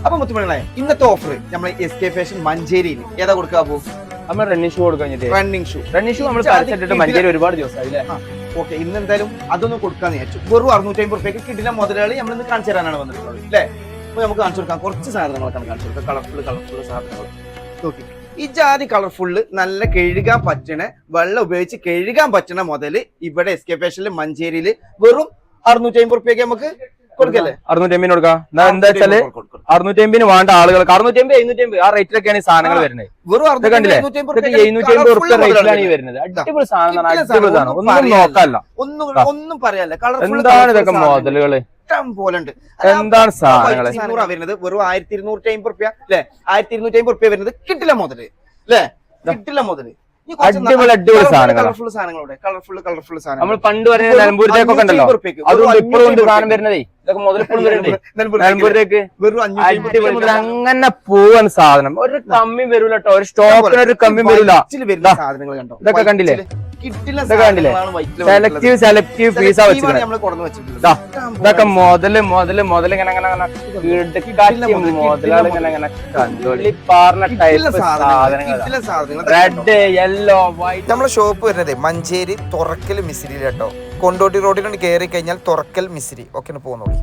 അപ്പൊ മുത്തുമണികളെ ഇന്നത്തെ ഓഫർ നമ്മൾ SK ഫാഷൻ മഞ്ചേരിയിൽ ഏതാ കൊടുക്കാൻ പോകും? നമ്മൾ റണ്ണിങ് ഷൂ കൊടുക്കാൻ റണ്ണിങ് ഷൂ നമ്മൾ പരസ്യമായിട്ട് മഞ്ചേരി ഒരുപാട് ദിവസമായി. ഓക്കെ, ഇന്ന് എന്തായാലും അതൊന്നും കൊടുക്കാന്ന് വിചാരിച്ചു. വെറും 650 റുപ്യക്ക് കിട്ടില്ല മുതലാളി നമ്മൾ ഇന്ന് കാണിച്ചു തരാനാണ് വന്നിട്ടുള്ളത് അല്ലേ? അപ്പൊ നമുക്ക് കാണിച്ചു കൊടുക്കാം, കുറച്ച് സാധനങ്ങളൊക്കെ കാണിച്ചു കൊടുക്കാം. കളർഫുൾ സാധനങ്ങൾ നോക്കി. ഈ ജാതി കളർഫുള്ള് നല്ല കഴുകാൻ പറ്റണ, വെള്ളം ഉപയോഗിച്ച് കഴുകാൻ പറ്റണ മുതല് ഇവിടെ SK ഫാഷനിൽ മഞ്ചേരിയില് വെറും 650 റുപ്യക്ക് നമുക്ക് കൊടുക്കല്ലേ? 650 കൊടുക്കാം. എന്താ വെച്ചാല് 650 വേണ്ട ആളുകൾ 650 750 ആ റേറ്റിലൊക്കെയാണ് ഈ സാധനങ്ങൾ വരുന്നത്. കണ്ടില്ലേ, 750 റുപ്യ റേറ്റിലാണ് ഈ വരുന്നത്. അടിപൊളി സാധനമാണ്, അടിപൊളി സാധനം, ഒന്നും നോക്കാല്ല, ഒന്നും പറയാല്ല. എന്താണ് ഇതൊക്കെ മോഡലുകള്, ഇഷ്ടം പോലെ ഉണ്ട്. എന്താണ് സാധനങ്ങള് വരുന്നത് വെറും 1250 റുപ്യ അല്ലെ? 1250 റുപ്യ വരുന്നത് കിട്ടില്ല മുതല് അല്ലെ? കിട്ടില്ല മുതല്. അടിപൊളി സാധനങ്ങൾ, കളർഫുൾ സാധനം. നമ്മൾ പണ്ട് പറയുന്ന നിലമ്പൂരിലേക്കൊക്കെ ഉണ്ടല്ലോ, അതുകൊണ്ട് ഇപ്പോഴും ഉണ്ട് സാധനം വരുന്നതേ. ഇതൊക്കെ മുതലിപ്പോഴും വരുന്നുണ്ട് നിലമ്പൂരിലേക്ക്. അങ്ങനെ പോവാൻ സാധനം ഒരു കമ്മിയും വരൂല കേട്ടോ, ഒരു സ്റ്റോക്കിന് ഒരു കമ്മിയും വരൂല. സാധനങ്ങൾ കണ്ടോ, ഇതൊക്കെ കണ്ടില്ലേ, കണ്ടില്ലേ? സെലക്റ്റീവ് പീസാ വെച്ചിട്ടുണ്ട്. ഇതൊക്കെ മുതല് ഇങ്ങനെ മുതലാളിങ്ങനെ കണ്ടോളി പാർന്ന ടൈപ്പ് സാധനങ്ങൾ. Red, yellow, white. നമ്മളെ ഷോപ്പ് വരുന്നത് മഞ്ചേരി തുറക്കൽ മിസ്രി കേട്ടോ. കൊണ്ടോട്ടി റോഡിൽ കയറി കഴിഞ്ഞാൽ തുറക്കൽ മിസ്രി ഒക്കെ പോകുന്നോളി.